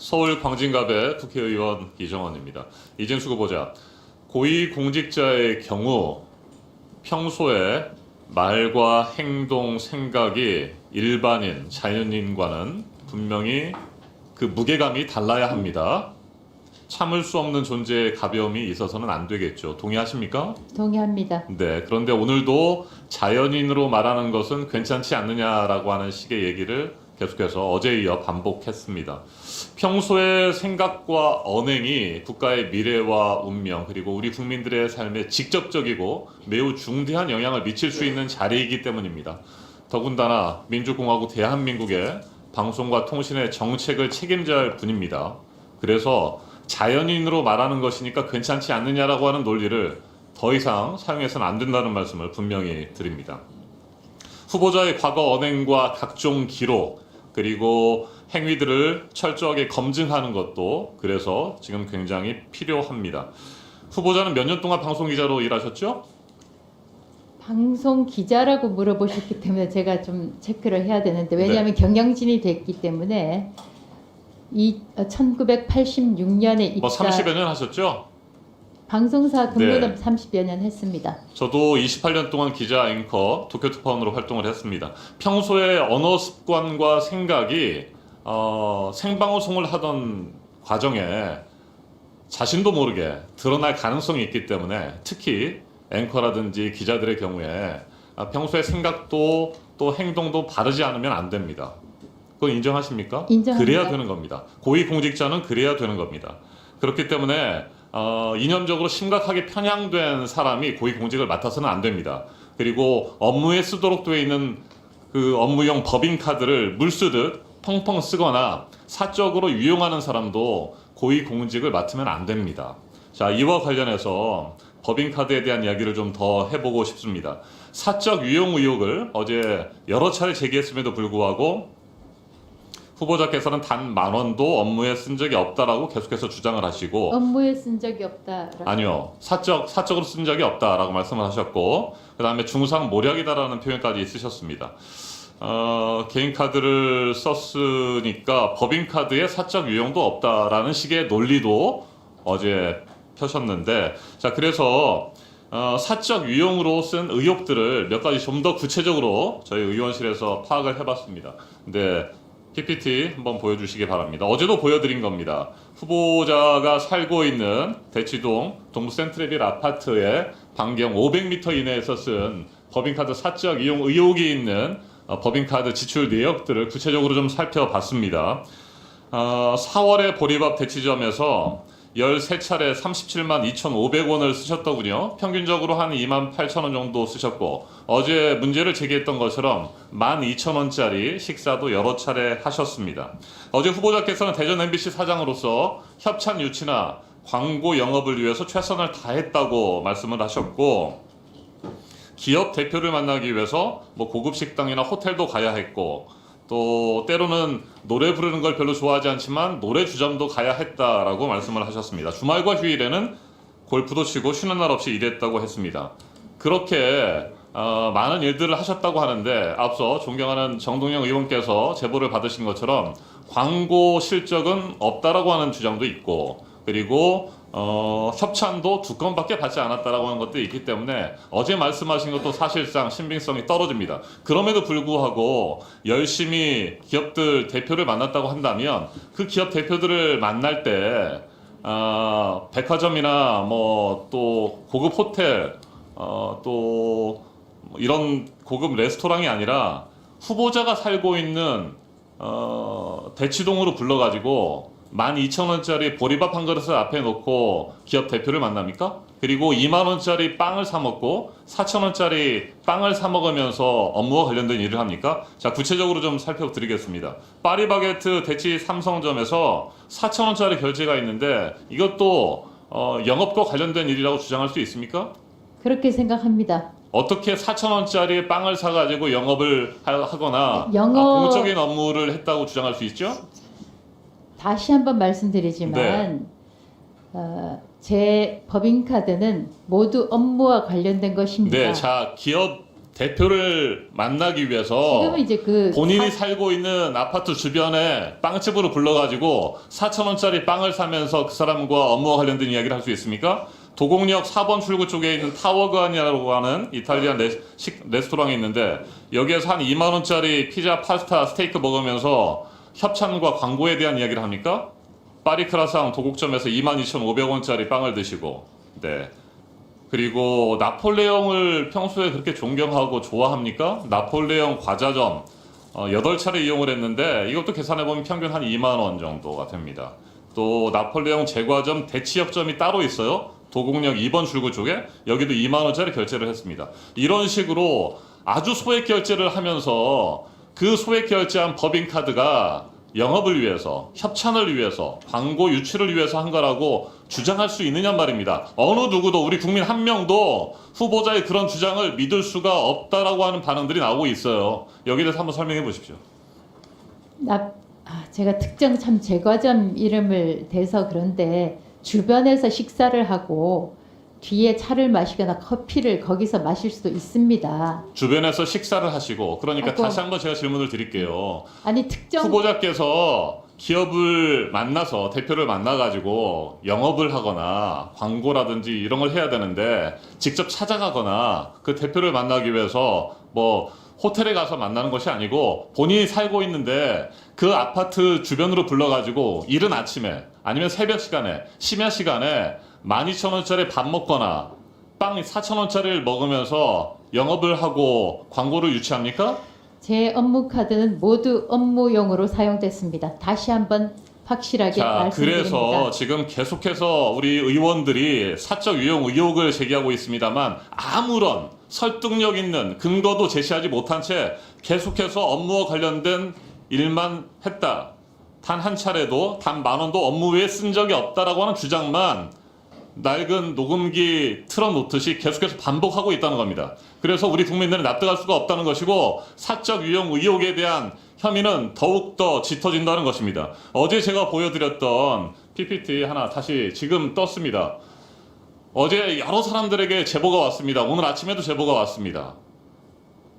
서울 광진갑의 국회의원 이정원입니다. 이진수 후보자, 고위공직자의 경우 평소에 말과 행동, 생각이 일반인, 자연인과는 분명히 그 무게감이 달라야 합니다. 참을 수 없는 존재의 가벼움이 있어서는 안 되겠죠. 동의하십니까? 동의합니다. 네. 그런데 오늘도 자연인으로 말하는 것은 괜찮지 않느냐라고 하는 식의 얘기를 계속해서 어제에 이어 반복했습니다. 평소의 생각과 언행이 국가의 미래와 운명 그리고 우리 국민들의 삶에 직접적이고 매우 중대한 영향을 미칠 수 있는 자리이기 때문입니다. 더군다나 민주공화국 대한민국의 방송과 통신의 정책을 책임져야 할 분입니다. 그래서 자연인으로 말하는 것이니까 괜찮지 않느냐라고 하는 논리를 더 이상 사용해서는 안 된다는 말씀을 분명히 드립니다. 후보자의 과거 언행과 각종 기록 그리고 행위들을 철저하게 검증하는 것도 그래서 지금 굉장히 필요합니다. 후보자는 몇 년 동안 방송기자로 일하셨죠? 방송 기자라고 물어보셨기 때문에 제가 좀 체크를 해야 되는데 왜냐하면 경영진이 됐기 때문에 1986년에 뭐 30여 년 하셨죠? 방송사 근무는 네. 30여 년 했습니다. 저도 28년 동안 기자 앵커 도쿄특파원으로 활동을 했습니다. 평소에 언어 습관과 생각이 생방송을 하던 과정에 자신도 모르게 드러날 가능성이 있기 때문에 특히 앵커라든지 기자들의 경우에 평소에 생각도 또 행동도 바르지 않으면 안 됩니다. 그건 인정하십니까? 인정합니다. 그래야 되는 겁니다. 고위공직자는 그래야 되는 겁니다. 그렇기 때문에 이념적으로 심각하게 편향된 사람이 고위공직을 맡아서는 안 됩니다. 그리고 업무에 쓰도록 되어 있는 그 업무용 법인카드를 물쓰듯 펑펑 쓰거나 사적으로 유용하는 사람도 고위공직을 맡으면 안 됩니다. 자, 이와 관련해서 법인카드에 대한 이야기를 좀 더 해보고 싶습니다. 사적 유용 의혹을 어제 여러 차례 제기했음에도 불구하고 후보자께서는 단 10,000원도 업무에 쓴 적이 없다라고 계속해서 주장을 하시고 업무에 쓴 적이 없다라고. 아니요. 사적으로 쓴 적이 없다라고 말씀을 하셨고 그 다음에 중상 모략이다라는 표현까지 쓰셨습니다. 개인 카드를 썼으니까 법인 카드에 사적 유용도 없다라는 식의 논리도 어제 펴셨는데 자 그래서 사적 유용으로 쓴 의혹들을 몇 가지 좀 더 구체적으로 저희 의원실에서 파악을 해봤습니다. 근데 PPT 한번 보여주시기 바랍니다. 어제도 보여드린 겁니다. 후보자가 살고 있는 대치동 동부센트레빌 아파트의 반경 500m 이내에서 쓴 법인카드 사적 이용 의혹이 있는 법인카드 지출 내역들을 구체적으로 좀 살펴봤습니다. 4월에 보리밥 대치점에서 13차례 37만 2,500원을 쓰셨더군요. 평균적으로 한 28,000원 정도 쓰셨고 어제 문제를 제기했던 것처럼 12,000원짜리 식사도 여러 차례 하셨습니다. 어제 후보자께서는 대전 MBC 사장으로서 협찬 유치나 광고 영업을 위해서 최선을 다했다고 말씀을 하셨고 기업 대표를 만나기 위해서 뭐 고급 식당이나 호텔도 가야 했고 또 때로는 노래 부르는 걸 별로 좋아하지 않지만 노래 주점도 가야 했다라고 말씀을 하셨습니다. 주말과 휴일에는 골프도 치고 쉬는 날 없이 일했다고 했습니다. 그렇게 많은 일들을 하셨다고 하는데 앞서 존경하는 정동영 의원께서 제보를 받으신 것처럼 광고 실적은 없다라고 하는 주장도 있고 그리고 협찬도 2건밖에 받지 않았다라고 하는 것도 있기 때문에 어제 말씀하신 것도 사실상 신빙성이 떨어집니다. 그럼에도 불구하고 열심히 기업들 대표를 만났다고 한다면 그 기업 대표들을 만날 때 백화점이나 뭐 또 고급 호텔 또 이런 고급 레스토랑이 아니라 후보자가 살고 있는 대치동으로 불러가지고 12,000원짜리 보리밥 한 그릇을 앞에 놓고 기업 대표를 만납니까? 그리고 20,000원짜리 빵을 사 먹고 4,000원짜리 빵을 사 먹으면서 업무와 관련된 일을 합니까? 자, 구체적으로 좀 살펴드리겠습니다. 파리바게트 대치 삼성점에서 4,000원짜리 결제가 있는데 이것도 영업과 관련된 일이라고 주장할 수 있습니까? 그렇게 생각합니다. 어떻게 4,000원짜리 빵을 사가지고 영업을 하거나 영업- 공적인 업무를 했다고 주장할 수 있죠? 다시 한번 말씀드리지만 제 법인카드는 모두 업무와 관련된 것입니다. 네, 자 기업 대표를 만나기 위해서 지금은 이제 그 본인이 살고 있는 아파트 주변에 빵집으로 불러가지고 4,000원짜리 빵을 사면서 그 사람과 업무와 관련된 이야기를 할 수 있습니까? 도곡역 4번 출구 쪽에 있는 타워간이라고 하는 이탈리안 레스토랑이 있는데 여기에서 한 2만 원짜리 피자, 파스타, 스테이크 먹으면서 협찬과 광고에 대한 이야기를 합니까? 파리크라상 도곡점에서 22,500원짜리 빵을 드시고, 네. 그리고 나폴레옹을 평소에 그렇게 존경하고 좋아합니까? 나폴레옹 과자점 8차례 이용을 했는데 이것도 계산해보면 평균 한 2만 원 정도가 됩니다. 또 나폴레옹 제과점 대치역점이 따로 있어요. 도곡역 2번 출구 쪽에 여기도 2만 원짜리 결제를 했습니다. 이런 식으로 아주 소액 결제를 하면서 그 소액 결제한 법인카드가 영업을 위해서, 협찬을 위해서, 광고 유치를 위해서 한 거라고 주장할 수 있느냐 말입니다. 어느 누구도 우리 국민 한 명도 후보자의 그런 주장을 믿을 수가 없다라고 하는 반응들이 나오고 있어요. 여기에 대해서 한번 설명해 보십시오. 제가 특정 참 제과점 이름을 대서 그런데 주변에서 식사를 하고 뒤에 차를 마시거나 커피를 거기서 마실 수도 있습니다. 주변에서 식사를 하시고 그러니까 아이고. 다시 한번 제가 질문을 드릴게요. 아니 특정 후보자께서 기업을 만나서 대표를 만나가지고 영업을 하거나 광고라든지 이런 걸 해야 되는데 직접 찾아가거나 그 대표를 만나기 위해서 뭐 호텔에 가서 만나는 것이 아니고 본인이 살고 있는데 그 아파트 주변으로 불러가지고 이른 아침에 아니면 새벽 시간에 심야 시간에 12,000원짜리 밥 먹거나 빵 4,000원짜리를 먹으면서 영업을 하고 광고를 유치합니까? 제 업무 카드는 모두 업무용으로 사용됐습니다. 다시 한번 확실하게 자, 말씀드립니다. 그래서 지금 계속해서 우리 의원들이 사적 유용 의혹을 제기하고 있습니다만 아무런 설득력 있는 근거도 제시하지 못한 채 계속해서 업무와 관련된 일만 했다. 단 한 차례도 단 10,000원도 업무 외에 쓴 적이 없다라고 하는 주장만 낡은 녹음기 틀어놓듯이 계속해서 반복하고 있다는 겁니다. 그래서 우리 국민들은 납득할 수가 없다는 것이고 사적 유용 의혹에 대한 혐의는 더욱더 짙어진다는 것입니다. 어제 제가 보여드렸던 PPT 하나 다시 지금 떴습니다. 어제 여러 사람들에게 제보가 왔습니다. 오늘 아침에도 제보가 왔습니다.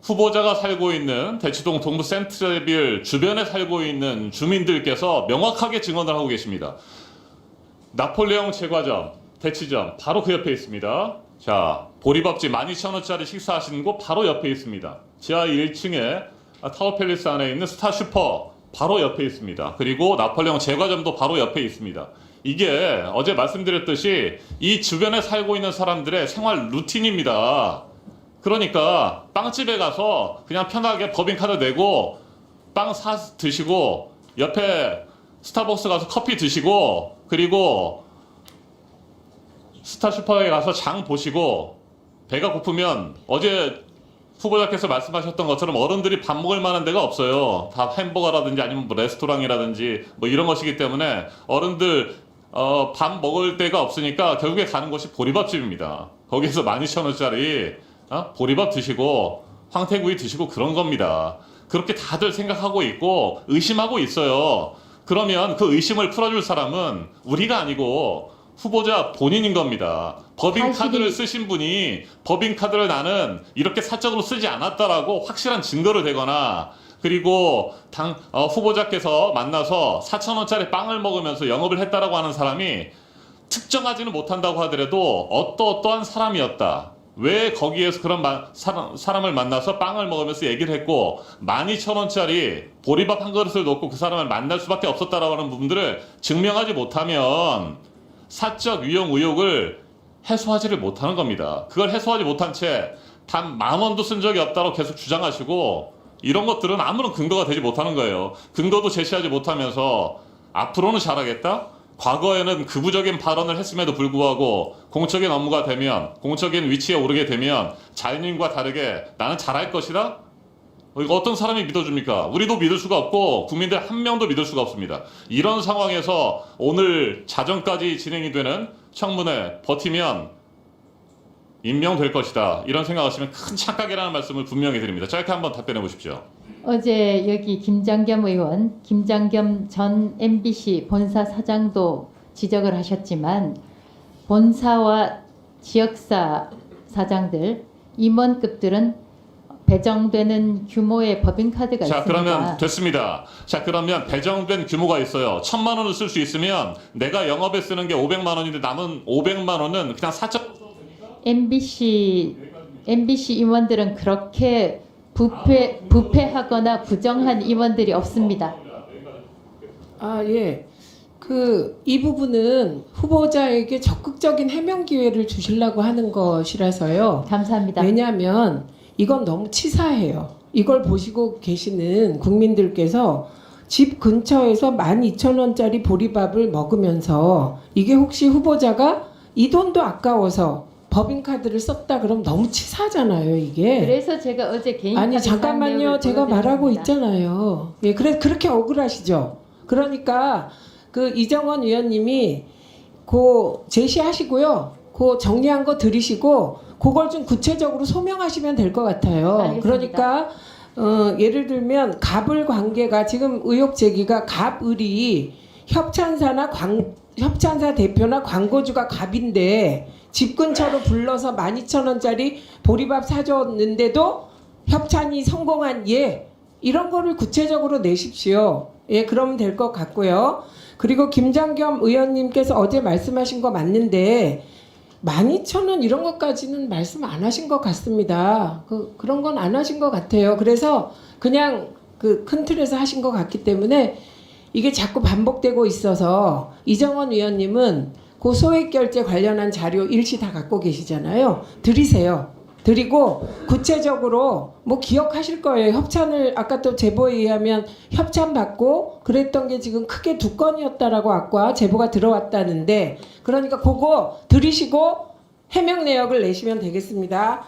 후보자가 살고 있는 대치동 동부 센트럴빌 주변에 살고 있는 주민들께서 명확하게 증언을 하고 계십니다. 나폴레옹 제과점, 대치점 바로 그 옆에 있습니다. 자, 보리밥집 12,000원짜리 식사하시는 곳 바로 옆에 있습니다. 지하 1층에 타워팰리스 안에 있는 스타슈퍼 바로 옆에 있습니다. 그리고 나폴레옹 제과점도 바로 옆에 있습니다. 이게 어제 말씀드렸듯이 이 주변에 살고 있는 사람들의 생활 루틴입니다. 그러니까 빵집에 가서 그냥 편하게 법인카드 내고 빵 사 드시고 옆에 스타벅스 가서 커피 드시고 그리고 스타슈퍼에 가서 장 보시고 배가 고프면 어제 후보자께서 말씀하셨던 것처럼 어른들이 밥 먹을 만한 데가 없어요. 다 햄버거라든지 아니면 뭐 레스토랑이라든지 뭐 이런 것이기 때문에 어른들 밥 먹을 데가 없으니까 결국에 가는 곳이 보리밥집입니다. 거기서 12,000원짜리 보리밥 드시고 황태구이 드시고 그런 겁니다. 그렇게 다들 생각하고 있고 의심하고 있어요. 그러면 그 의심을 풀어줄 사람은 우리가 아니고 후보자 본인인 겁니다. 법인카드를 쓰신 분이 법인카드를 나는 이렇게 사적으로 쓰지 않았다라고 확실한 증거를 대거나 그리고 후보자께서 만나서 4,000원짜리 빵을 먹으면서 영업을 했다라고 하는 사람이 특정하지는 못한다고 하더라도 어떠한 사람이었다. 왜 거기에서 그런 사람을 만나서 빵을 먹으면서 얘기를 했고 12,000원짜리 보리밥 한 그릇을 놓고 그 사람을 만날 수밖에 없었다라고 하는 부분들을 증명하지 못하면 사적 유용 의혹을 해소하지를 못하는 겁니다. 그걸 해소하지 못한 채 단 10,000원도 쓴 적이 없다고 계속 주장하시고 이런 것들은 아무런 근거가 되지 못하는 거예요. 근거도 제시하지 못하면서 앞으로는 잘하겠다? 과거에는 극우적인 발언을 했음에도 불구하고 공적인 업무가 되면 공적인 위치에 오르게 되면 자연인과 다르게 나는 잘할 것이다? 이거 어떤 사람이 믿어줍니까? 우리도 믿을 수가 없고 국민들 한 명도 믿을 수가 없습니다. 이런 상황에서 오늘 자정까지 진행이 되는 청문회 버티면 임명될 것이다. 이런 생각하시면 큰 착각이라는 말씀을 분명히 드립니다. 짧게 한번 답변해 보십시오. 어제 여기 김장겸 의원, 김장겸 전 MBC 본사 사장도 지적을 하셨지만 본사와 지역사 사장들, 임원급들은 배정되는 규모의 법인카드가 자, 있습니다. 그러면 됐습니다. 자, 그러면 배정된 규모가 있어요. 1,000만 원을 쓸 수 있으면 내가 영업에 쓰는 게 500만 원인데 남은 500만 원은 그냥 사적 MBC 임원들은 그렇게 부패하거나 부정한 임원들이 없습니다. 아, 예. 이 부분은 후보자에게 적극적인 해명 기회를 주시려고 하는 것이라서요. 감사합니다. 왜냐하면 이건 너무 치사해요. 이걸 보시고 계시는 국민들께서 집 근처에서 12,000원짜리 보리밥을 먹으면서 이게 혹시 후보자가 이 돈도 아까워서 법인카드를 썼다 그러면 너무 치사하잖아요, 이게. 그래서 제가 어제 개인 아니 카드 잠깐만요. 사용량을 제가 말하고 보여드렸습니다. 있잖아요. 예, 그렇게 억울하시죠. 그러니까 이정원 위원님이 제시하시고요. 정리한 거 들으시고 그걸 좀 구체적으로 소명하시면 될 것 같아요. 알겠습니다. 그러니까 예를 들면 갑을 관계가 지금 의혹 제기가 갑을이 협찬사 대표나 광고주가 갑인데 집 근처로 불러서 12,000원짜리 보리밥 사줬는데도 협찬이 성공한 이런 거를 구체적으로 내십시오. 예, 그러면 될 것 같고요. 그리고 김장겸 의원님께서 어제 말씀하신 거 맞는데 12,000원 이런 것까지는 말씀 안 하신 것 같습니다. 그런 건 안 하신 것 같아요. 그래서 그냥 큰 틀에서 하신 것 같기 때문에 이게 자꾸 반복되고 있어서 이정원 위원님은 소액결제 관련한 자료 일시 다 갖고 계시잖아요. 드리세요. 드리고 구체적으로 기억하실 거예요. 협찬을 아까 또 제보에 의하면 협찬 받고 그랬던 게 지금 크게 2건이었다라고 아까 제보가 들어왔다는데 그러니까 그거 들으시고 해명 내역을 내시면 되겠습니다.